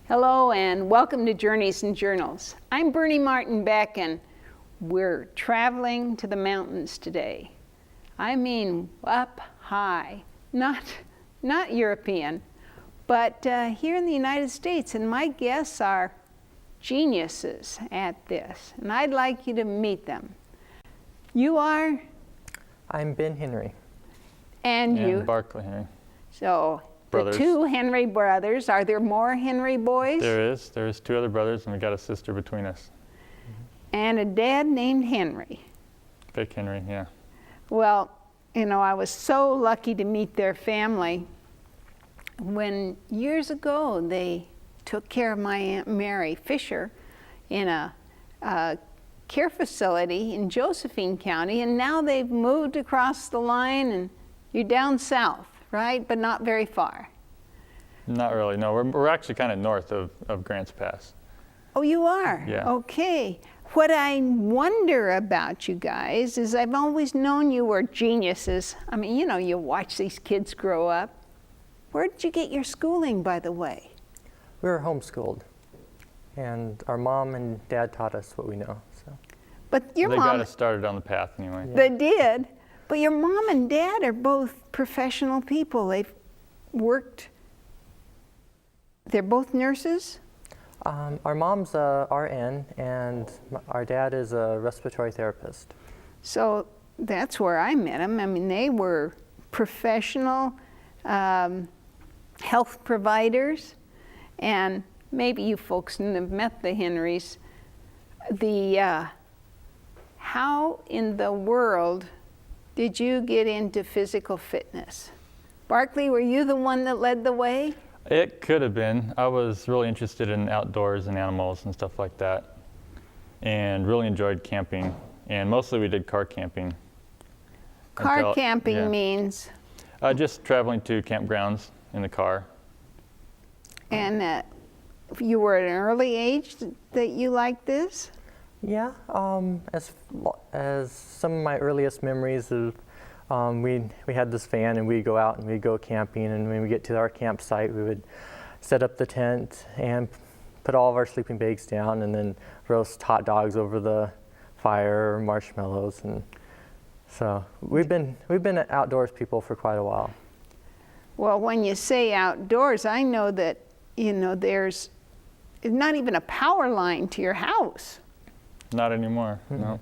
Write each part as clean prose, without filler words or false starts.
Hello and welcome to Journeys and Journals. I'm Bernie Martin Beck and we're traveling to the mountains today. I mean up high, not European, but here in the United States, and my guests are geniuses at this, and I'd like you to meet them. You are? I'm Ben Henry. And you? Barclay Henry. So, Brothers. The two Henry brothers. Are there more Henry boys? There's two other brothers, and we got a sister between us. And a dad named Henry. Vic Henry, yeah. Well, you know, I was so lucky to meet their family. When years ago they took care of my Aunt Mary Fisher in a care facility in Josephine County, and now they've moved across the line and you're down south, right? But not very far. Not really, no. We're actually kind of north of Grants Pass. Oh, you are? Yeah. Okay. What I wonder about you guys is I've always known you were geniuses. I mean, you know, you watch these kids grow up. Where did you get your schooling, by the way? We were homeschooled, and our mom and dad taught us what we know. So. But your They mom, got us started on the path anyway. They did. But your mom and dad are both professional people. They've worked. They're both nurses? Our mom's a RN, and our dad is a respiratory therapist. So that's where I met them. I mean, they were professional health providers, and maybe you folks have met the Henrys. How in the world did you get into physical fitness? Barclay, were you the one that led the way? It could have been. I was really interested in outdoors and animals and stuff like that, and really enjoyed camping. And mostly we did car camping. Car camping yeah. means? Just traveling to campgrounds in the car. And you were at an early age that you liked this? Yeah, as some of my earliest memories of, we had this van and we'd go out and we'd go camping, and when we get to our campsite we would set up the tent and put all of our sleeping bags down and then roast hot dogs over the fire or marshmallows, and so we've been outdoors people for quite a while. Well, when you say outdoors, I know that, you know, there's not even a power line to your house. Not anymore, no.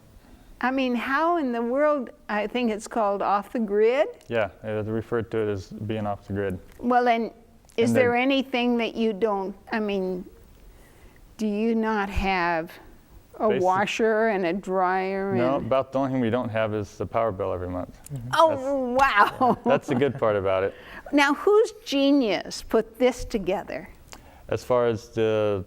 I mean, how in the world, I think it's called off the grid? Yeah, they referred to it as being off the grid. Well, and is there anything that you don't, I mean, do you not have a washer and a dryer? No, about the only thing we don't have is the power bill every month. Oh, wow. That's the good part about it. Now, whose genius put this together? As far as the...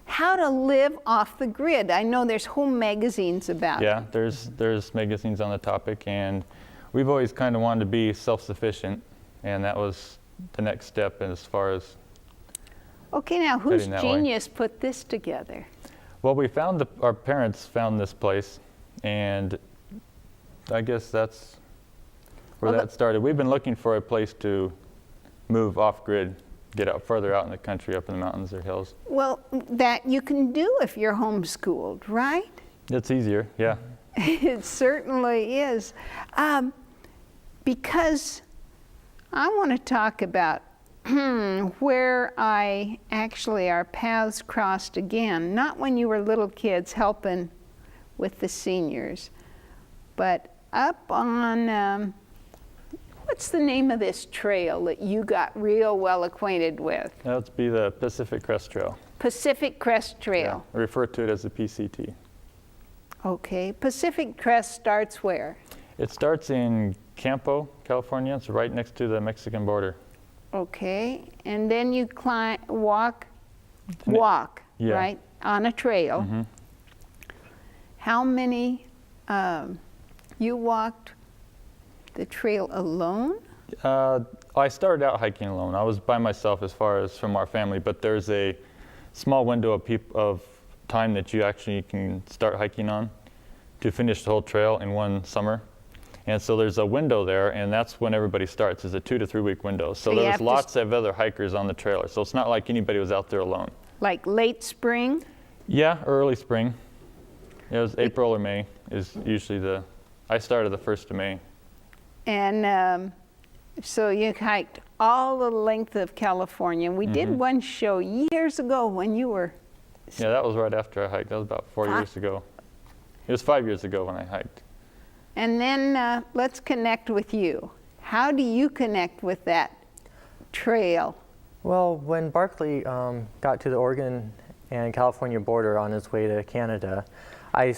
How to live off the grid. I know there's whole magazines about it. Yeah, there's magazines on the topic, and we've always kind of wanted to be self-sufficient, and that was the next step as far as... Okay, now whose genius put this together? Well, we found our parents found this place, and I guess that's where that started. We've been looking for a place to move off-grid, get out further out in the country, up in the mountains or hills. Well, that you can do if you're homeschooled, right? It's easier, yeah. It certainly is. Because I want to talk about where our paths crossed again, not when you were little kids helping with the seniors, but up on, what's the name of this trail that you got real well acquainted with? That would be the Pacific Crest Trail. Pacific Crest Trail. Yeah, we refer to it as the PCT. Okay, Pacific Crest starts where? It starts in Campo, California. It's right next to the Mexican border. Okay, and then you walk, yeah. right, on a trail. Mm-hmm. How many, you walked the trail alone? I started out hiking alone. I was by myself as far as from our family, but there's a small window of time that you actually can start hiking on to finish the whole trail in one summer. And so there's a window there, and that's when everybody starts. It's a 2 to 3 week window. So there's lots of other hikers on the trailer. So it's not like anybody was out there alone. Like late spring? Yeah, early spring. It was April or May is usually I started the 1st of May. And so you hiked all the length of California. We did one show years ago when you were... Yeah, that was right after I hiked. That was about 4 years ago. It was 5 years ago when I hiked. And then let's connect with you. How do you connect with that trail? Well, when Barclay got to the Oregon and California border on his way to Canada, I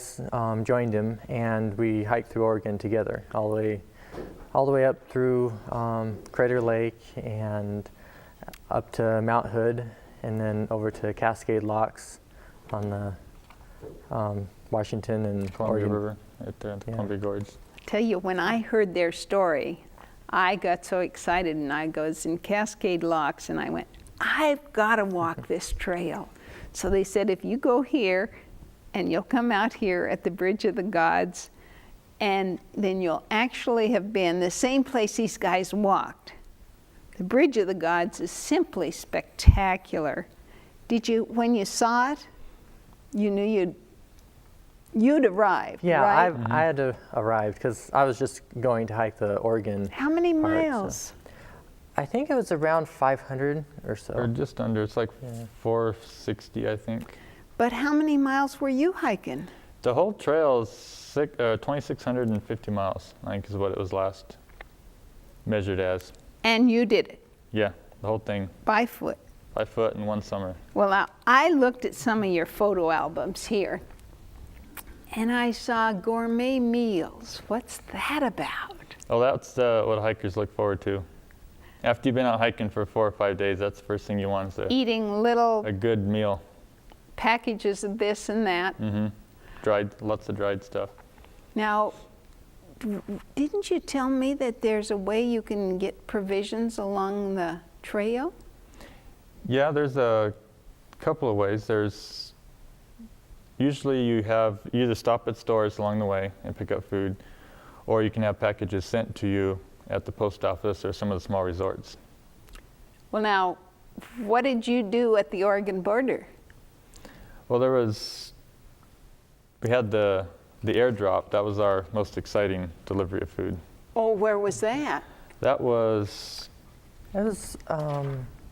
joined him, and we hiked through Oregon together, all the way up through Crater Lake and up to Mount Hood, and then over to Cascade Locks on the Washington and Columbia Oregon River, right there at the Columbia Gorge. Tell you, when I heard their story, I got so excited, and I was in Cascade Locks, and I went, I've got to walk this trail. So they said, if you go here, and you'll come out here at the Bridge of the Gods, and then you'll actually have been the same place these guys walked. The Bridge of the Gods is simply spectacular. Did you, when you saw it, you knew you'd arrived, Yeah, right? I had to arrive because I was just going to hike the Oregon. How many part, miles? so. I think it was around 500 or so. Or just under. It's like 460, I think. But how many miles were you hiking? The whole trail is 2,650 miles, I think is what it was last measured as. And you did it Yeah, the whole thing, by foot. by foot in one summer. Well, now, I looked at some of your photo albums here, and I saw gourmet meals. What's that about? Oh, that's what hikers look forward to. After you've been out hiking for 4 or 5 days, that's the first thing you want is Eating little a good meal. packages of this and that. Lots of dried stuff. Now, didn't you tell me that there's a way you can get provisions along the trail? Yeah, there's a couple of ways. There's usually you either stop at stores along the way and pick up food, or you can have packages sent to you at the post office or some of the small resorts. Well, now, what did you do at the Oregon border? Well, we had the airdrop. That was our most exciting delivery of food. Oh, where was that? That was It was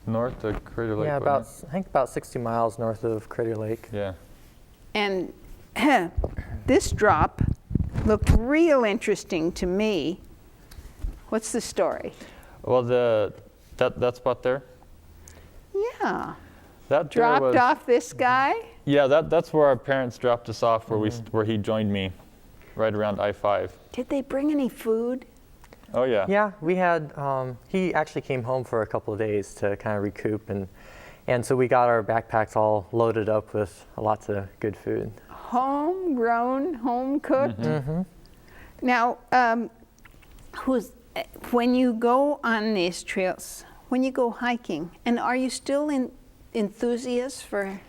north of Crater Lake. I wasn't think about 60 miles north of Crater Lake. it? Yeah. And this drop looked real interesting to me. What's the story? Well, that spot there. Yeah. That there Dropped was, off this guy? Yeah, that's where our parents dropped us off, where he joined me, right around I-5. Did they bring any food? Oh yeah. Yeah, we had, he actually came home for a couple of days to kind of recoup, and so we got our backpacks all loaded up with lots of good food. Homegrown, home cooked? Now, when you go on these trails, when you go hiking, and are you still enthusiasts for?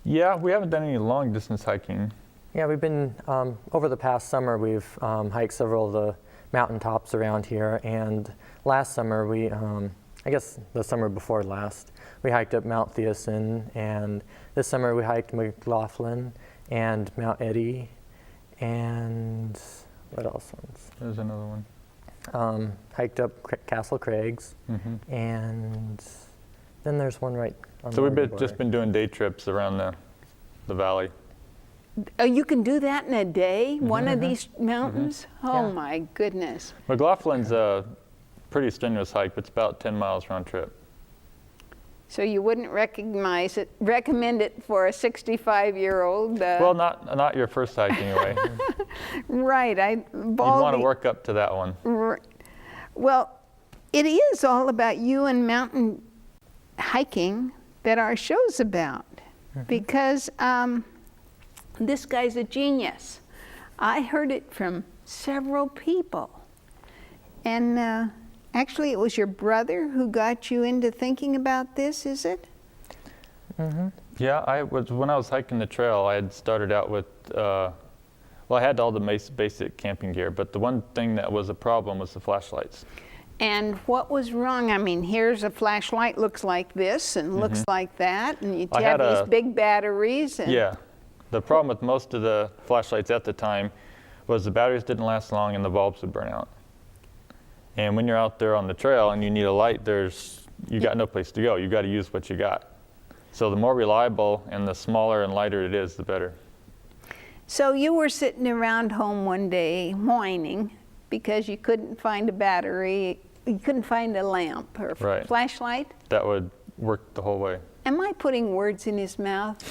Yeah, we haven't done any long distance hiking. Yeah, we've been, over the past summer, we've hiked several of the mountaintops around here, and last summer I guess the summer before last, we hiked up Mount Thiessen, and this summer we hiked McLaughlin and Mount Eddy, and what else? There's another one. Hiked up Castle Craigs, and then there's one right on the So we've border. just been doing day trips around the valley. Oh, you can do that in a day? One of these mountains? Oh my goodness. McLaughlin's a pretty strenuous hike, but it's about 10 miles round trip. So you wouldn't recommend it for a 65-year-old? Well, not your first hike anyway. Right. You'd want to work up to that one. Well, it is all about you and mountain hiking that our show's about, because this guy's a genius. I heard it from several people. And actually, it was your brother who got you into thinking about this, is it? Yeah, when I was hiking the trail, I had started out with, I had all the basic camping gear, but the one thing that was a problem was the flashlights. And what was wrong? I mean, here's a flashlight, looks like this and looks like that, and you I have had these big batteries. And Yeah. The problem with most of the flashlights at the time was the batteries didn't last long and the bulbs would burn out. And when you're out there on the trail and you need a light, you got no place to go. You got to use what you got. So the more reliable and the smaller and lighter it is, the better. So you were sitting around home one day whining because you couldn't find a battery, you couldn't find a lamp or Right. flashlight? That would work the whole way. Am I putting words in his mouth?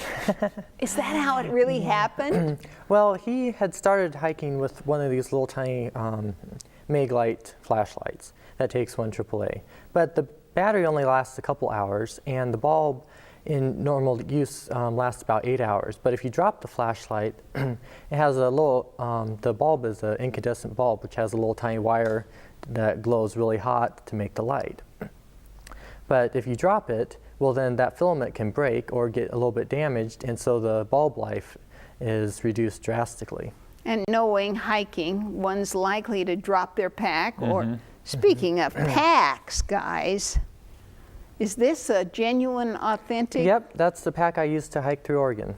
Is that how it really happened? Well, he had started hiking with one of these little tiny Meg-Light flashlights that takes 1 AAA. But the battery only lasts a couple hours, and the bulb in normal use lasts about 8 hours. But if you drop the flashlight, it has a little, the bulb is an incandescent bulb, which has a little tiny wire that glows really hot to make the light. But if you drop it, well, then that filament can break or get a little bit damaged, and so the bulb life is reduced drastically. And knowing hiking, one's likely to drop their pack. Or speaking of packs, guys, is this a genuine, authentic? Yep, that's the pack I used to hike through Oregon.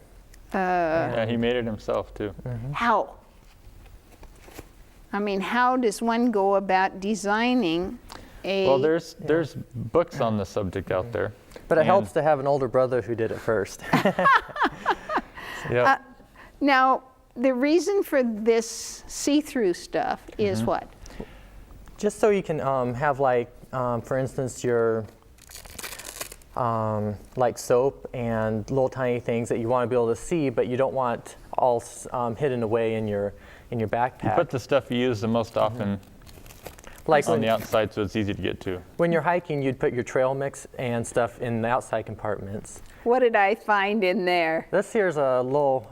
Yeah, he made it himself too. How? I mean, how does one go about designing a? Well, there's books on the subject out there. But it And- helps to have an older brother who did it first. Yep. Now, the reason for this see-through stuff is what? Just so you can have, like, for instance, your like soap and little tiny things that you want to be able to see, but you don't want all hidden away in your backpack. You put the stuff you use the most often like on when, the outside so it's easy to get to. when you're hiking, you'd put your trail mix and stuff in the outside compartments. What did I find in there? This here's a little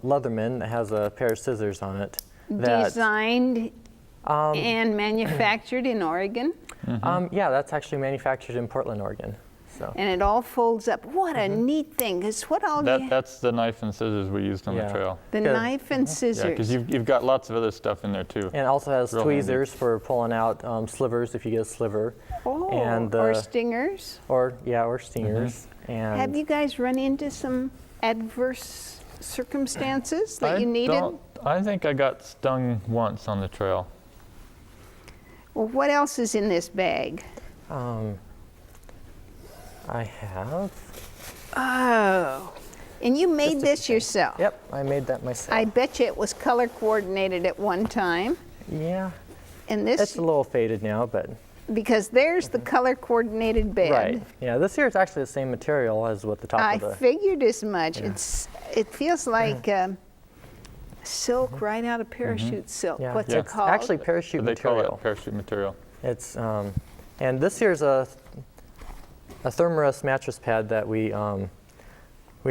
Leatherman that has a pair of scissors on it. That, Designed and manufactured in Oregon, yeah, that's actually manufactured in Portland, Oregon. So. and it all folds up. What a neat thing! Because what all you That's the knife and scissors we used on the Yeah. trail. the Good. knife and Yeah, scissors. because you've got lots of other stuff in there too. And it also has Real handy. tweezers for pulling out slivers if you get a sliver. Oh, and, or stingers. Or stingers. And Have you guys run into some adverse circumstances that you needed? I think I got stung once on the trail. Well, what else is in this bag? I have. Oh, and you made this yourself. Yep, I made that myself. I bet you it was color coordinated at one time. Yeah, And it's this, a little faded now, but because there's the color coordinated bed. right. Yeah, this here is actually the same material as what the top I of the. figured as much. It feels like silk right out of parachute silk. Yeah, What's Yeah. it it's called? actually parachute They call material. it parachute material. It's and this here's a Thermarest mattress pad that we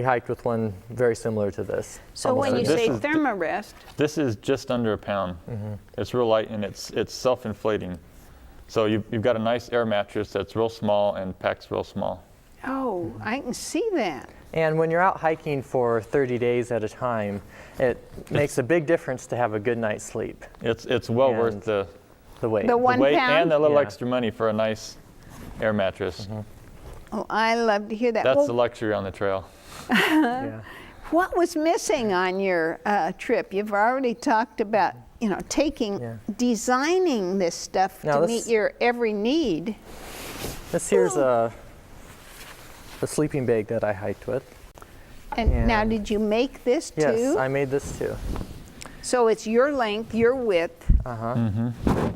hiked with one very similar to this. So when you This say is- Thermarest, This is just under a pound. It's real light and it's self-inflating. So you've got a nice air mattress that's real small and packs real small. oh, I can see that. And when you're out hiking for 30 days at a time, it makes a big difference to have a good night's sleep. It's well And worth the The weight. The one weight pound? and a little Yeah. extra money for a nice air mattress. Oh, I love to hear that. That's Well, the luxury on the trail. Yeah. what was missing on your trip? You've already talked about, Yeah. designing this stuff Now to this- meet your every need. This here's a sleeping bag that I hiked with. And now, And- did you make this Yes, too? I made this too. So it's your length, your width.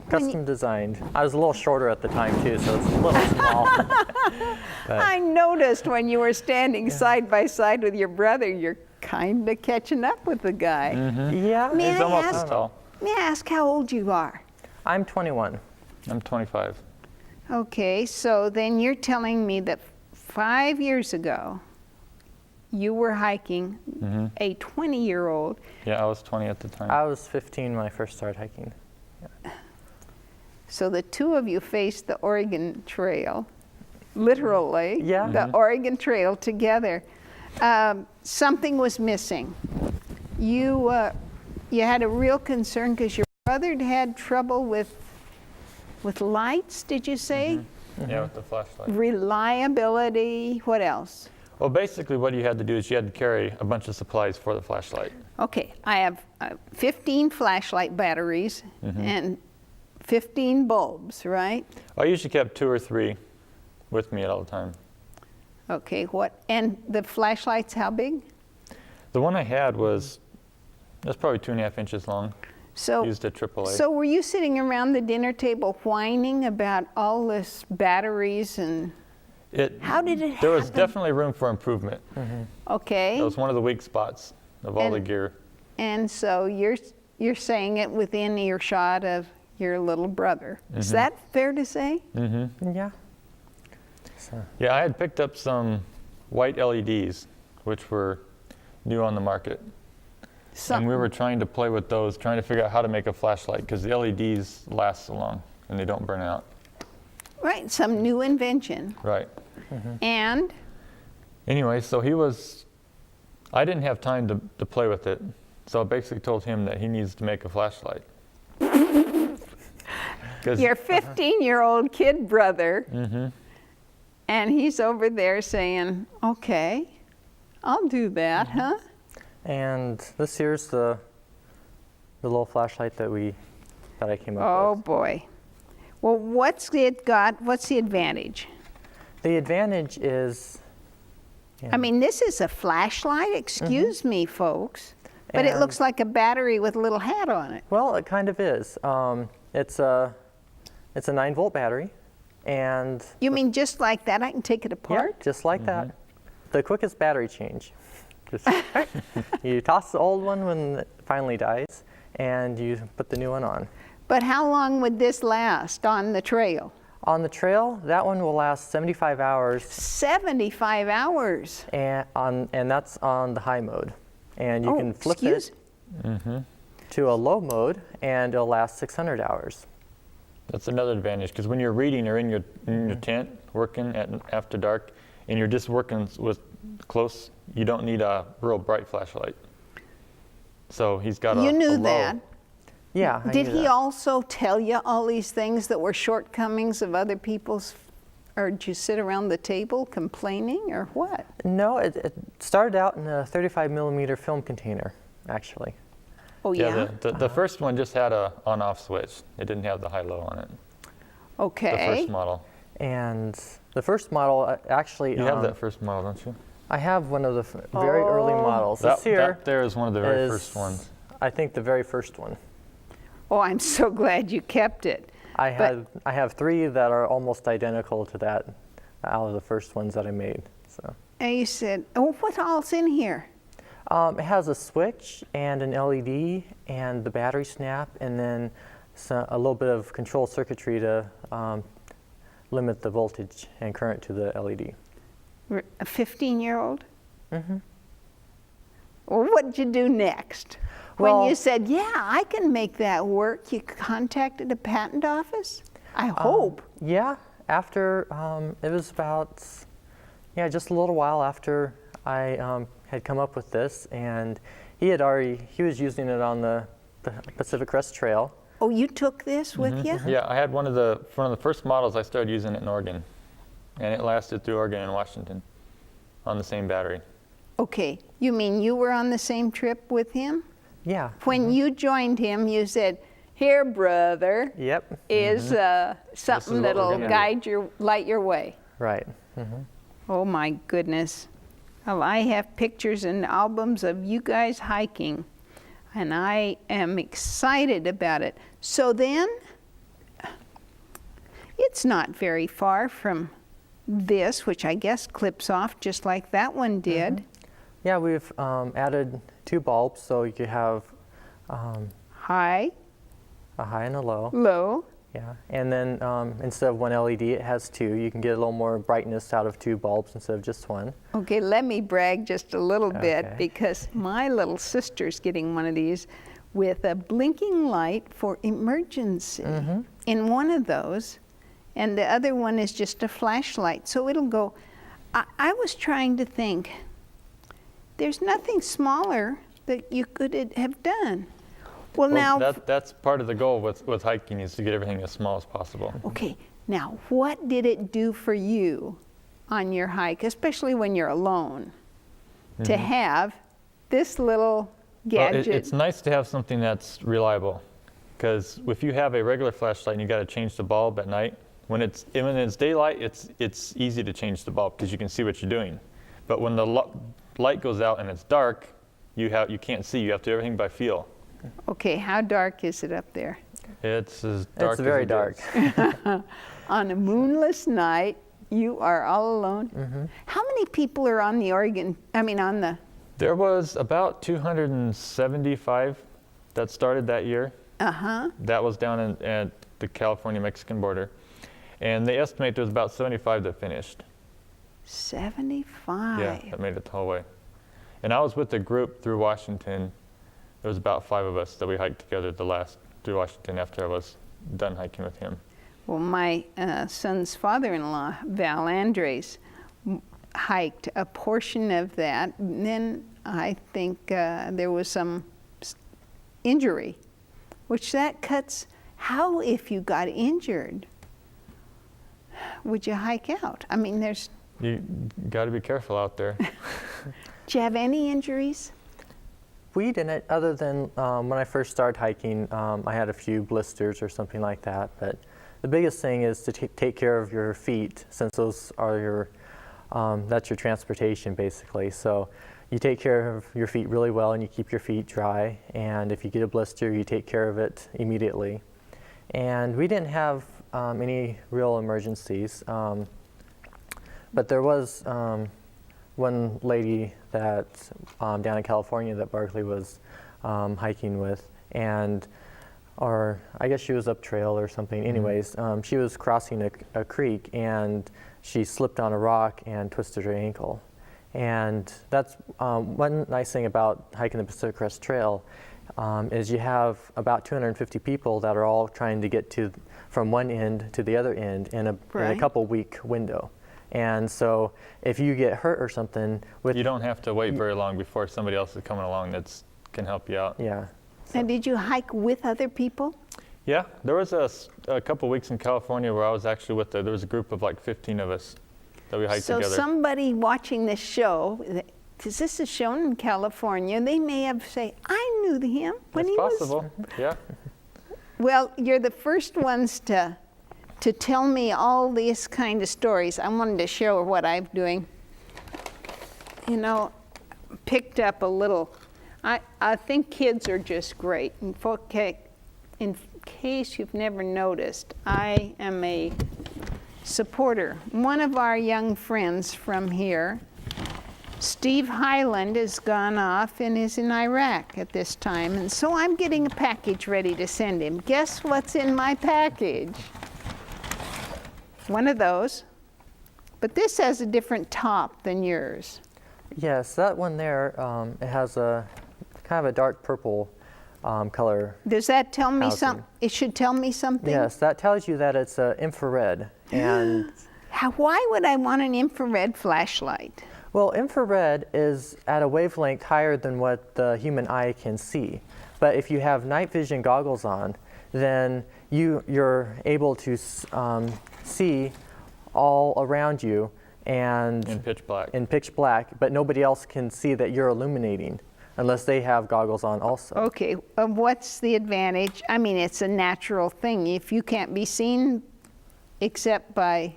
Custom designed. I was a little shorter at the time too, so it's a little small. I noticed when you were standing side by side with your brother, you're kind of catching up with the guy. Yeah. May He's I almost ask- as tall. May I ask how old you are? I'm 21. I'm 25. Okay, so then you're telling me that 5 years ago, you were hiking a 20-year-old. Yeah, I was 20 at the time. I was 15 when I first started hiking. So the two of you faced the Oregon Trail, literally, Yeah. the Oregon Trail together. Something was missing. You had a real concern because your brother had trouble with with lights, did you say? Yeah, with the flashlight. Reliability, what else? Well, basically what you had to do is you had to carry a bunch of supplies for the flashlight. Okay, I have 15 flashlight batteries and 15 bulbs, right? I usually kept 2 or 3 with me at all the time. Okay, and the flashlights, how big? The one I had was probably 2.5 inches long. So, used at AAA. So were you sitting around the dinner table whining about all this batteries and how did it happen? There was definitely room for improvement. Okay. That was one of the weak spots of all the gear. And so you're saying it within earshot of your little brother. Is that fair to say? Yeah. Yeah, I had picked up some white LEDs, which were new on the market. And we were trying to play with those, trying to figure out how to make a flashlight, because the LEDs last so long and they don't burn out. Right, some new invention. Right. And? Anyway, so I didn't have time to play with it. So I basically told him that he needs to make a flashlight. Your 15-year-old kid brother, and he's over there saying, okay, I'll do that, huh? And this here's the little flashlight that I came up with. Oh boy. Well, what's the advantage? The advantage is, I mean, this is a flashlight, excuse me, folks, but it looks like a battery with a little hat on it. well, it kind of is. It's a 9-volt battery, and You mean just like that? I can take it apart? yeah, just like that. The quickest battery change. Just you toss the old one when it finally dies, and you put the new one on. But how long would this last on the trail? On the trail, that one will last 75 hours, 75 hours. and that's on the high mode. And you can flip excuse- it to a low mode, and it'll last 600 hours. That's another advantage, because when you're reading or in your tent working after dark, and you're just working with close, you don't need a real bright flashlight. So he's got You a knew low. that. Yeah. I Did knew he that. also tell you all these things that were shortcomings of other people's, or did you sit around the table complaining, or what? No, it started out in a 35 millimeter film container, actually. Oh, yeah? The first one just had a on-off switch. It didn't have the high-low on it. Okay. The first model. And the first model actually. You have that first model, don't you? I have one of the very early models. This here That there is one of the very is, first ones. I think the very first one. Oh, I'm so glad you kept it. I have 3 that are almost identical to that out of the first ones that I made. So And you said, oh, what all's in here? it has a switch and an LED and the battery snap, and then a little bit of control circuitry to limit the voltage and current to the LED. A 15-year-old? Mm-hmm. Well, what did you do next? When you said, yeah, I can make that work, you contacted a patent office? I hope. Yeah, after, it was about, just a little while after I had come up with this, and he was using it on the Pacific Crest Trail. Oh, you took this with you? Yeah, I had one of the first models. I started using it in Oregon, and it lasted through Oregon and Washington on the same battery. Okay, you mean you were on the same trip with him? Yeah. When you joined him, you said, here, brother, Yep. is something what that'll we're gonna do. light your way. Right. Oh my goodness. Well, I have pictures and albums of you guys hiking, and I am excited about it. So then, it's not very far from this, which I guess clips off just like that one did. Yeah, we've added 2 bulbs, so you could have High, a high and a low. low. Yeah, and then instead of 1 LED, it has 2. You can get a little more brightness out of 2 bulbs instead of just 1. Okay, let me brag just a little bit, Okay. because my little sister's getting one of these with a blinking light for emergency in one of those, and the other one is just a flashlight. So it'll go. I was trying to think, there's nothing smaller that you could have done. Well, now, that's part of the goal with hiking is to get everything as small as possible. okay, now what did it do for you on your hike, especially when you're alone, to have this little gadget? Well, it's nice to have something that's reliable, because if you have a regular flashlight and you got to change the bulb at night, when it's daylight, it's easy to change the bulb because you can see what you're doing. But when the light goes out and it's dark, you can't see. You have to do everything by feel. Okay, how dark is it up there? It's as dark It's very as it dark. gets. On a moonless night, you are all alone. How many people are on the on the... There was about 275 that started that year. Uh-huh. That was down at the California-Mexican border. And they estimate there was about 75 that finished. 75. Yeah, that made it the whole way. And I was with a group through Washington. There was about 5 of us that we hiked together through Washington after I was done hiking with him. Well, my son's father-in-law, Val Andres, hiked a portion of that. And then I think there was some injury, which that cuts. How if you got injured, would you hike out? I mean, You got to be careful out there. Do you have any injuries? We didn't, other than when I first started hiking, I had a few blisters or something like that. But the biggest thing is to take care of your feet, since those are that's your transportation basically. So you take care of your feet really well and you keep your feet dry. And if you get a blister, you take care of it immediately. And we didn't have any real emergencies. But there was one lady that down in California that Barclay was hiking with, or I guess she was up trail or something. Anyways, she was crossing a creek and she slipped on a rock and twisted her ankle. And that's one nice thing about hiking the Pacific Crest Trail is you have about 250 people that are all trying to get from one end to the other end in a couple week window. And so if you get hurt or something, You don't have to wait very long before somebody else is coming along that can help you out. Yeah. And did you hike with other people? Yeah, there was a couple weeks in California where I was actually there was a group of like 15 of us that we hiked together. So somebody watching this show, because this is shown in California, they may have say, I knew him when It's he was... possible, yeah. Well, you're the first ones to tell me all these kind of stories. I wanted to show what I'm doing. You know, picked up a little. I think kids are just great. In case you've never noticed, I am a supporter. One of our young friends from here, Steve Highland, has gone off and is in Iraq at this time. And so I'm getting a package ready to send him. Guess what's in my package? One of those, but this has a different top than yours. Yes, that one there, it has a kind of a dark purple color. Does that tell me housing. something? It should tell me something? Yes, that tells you that it's infrared. And Why would I want an infrared flashlight? well, infrared is at a wavelength higher than what the human eye can see. But if you have night vision goggles on, then you're able to see all around you and In pitch black. in pitch black, but nobody else can see that you're illuminating unless they have goggles on also. Okay, what's the advantage? I mean, it's a natural thing. If you can't be seen except by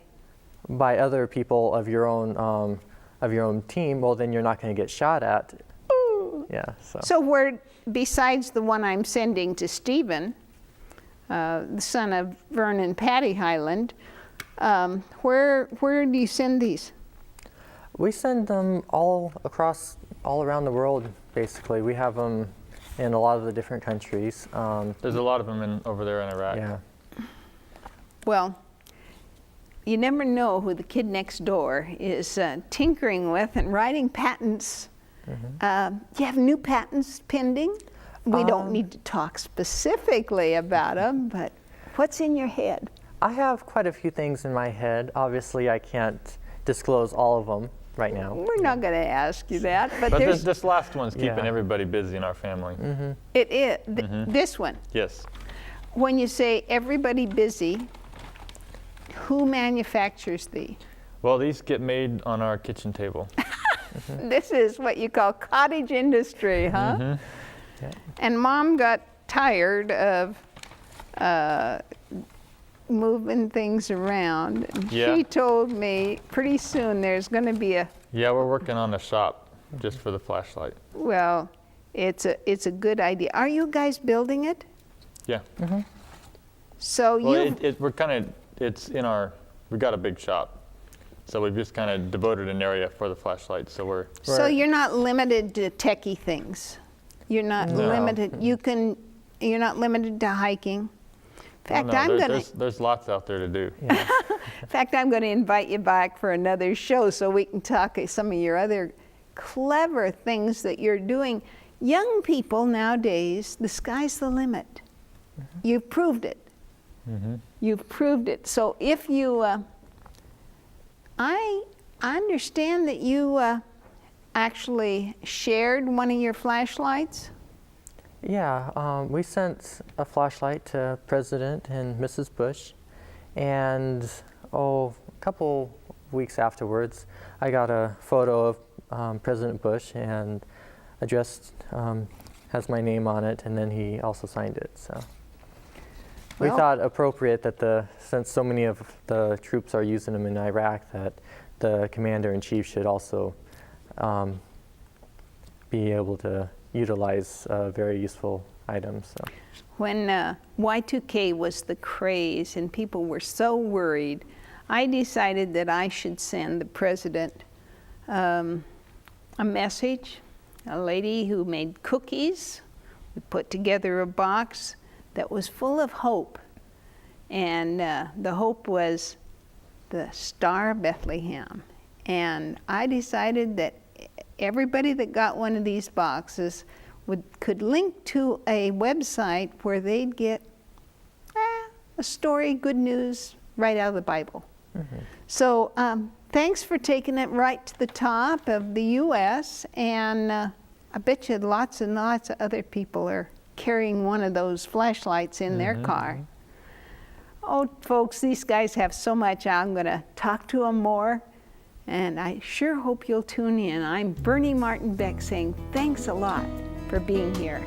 Other people of your own team, well, then you're not going to get shot at. Yeah. So where, besides the one I'm sending to Stephen, the son of Vern and Patty Highland, where do you send these? We send them all around the world, basically. We have them in a lot of the different countries. There's a lot of them over there in Iraq. Yeah. Well, you never know who the kid next door is tinkering with and writing patents. You have new patents pending? We don't need to talk specifically about them, but what's in your head? I have quite a few things in my head. Obviously, I can't disclose all of them, right now. We're not going to ask you that, but But there's this last one's keeping Yeah. everybody busy in our family. it is this one. Yes. When you say everybody busy, who manufactures these? Well, these get made on our kitchen table. This is what you call cottage industry, huh? Yeah. And Mom got tired of moving things around. And Yeah. She told me pretty soon there's going to be Yeah, we're working on a shop just for the flashlight. well, it's a good idea. Are you guys building it? Yeah. So Well, you we got a big shop. So we've just kind of devoted an area for the flashlight. So we're, so you're not limited to techie things. You're not No. limited. You're not limited to hiking. In fact, there's lots out there to do. In fact, I'm going to invite you back for another show so we can talk some of your other clever things that you're doing. Young people nowadays, the sky's the limit. You've proved it. You've proved it. So if you, I understand that you actually shared one of your flashlights. Yeah, we sent a flashlight to President and Mrs. Bush, and a couple weeks afterwards, I got a photo of President Bush and addressed, has my name on it, and then he also signed it. So we Well- thought appropriate that since so many of the troops are using them in Iraq, that the Commander-in-Chief should also be able to utilize very useful items. So. When Y2K was the craze and people were so worried, I decided that I should send the president a message. A lady who made cookies. We put together a box that was full of hope. And the hope was the Star of Bethlehem. And I decided that everybody that got one of these boxes could link to a website where they'd get a story, good news, right out of the Bible. So thanks for taking it right to the top of the U.S. And I bet you lots and lots of other people are carrying one of those flashlights in their car. Oh, folks, these guys have so much. I'm going to talk to them more. And I sure hope you'll tune in. I'm Bernie Martin Beck saying thanks a lot for being here.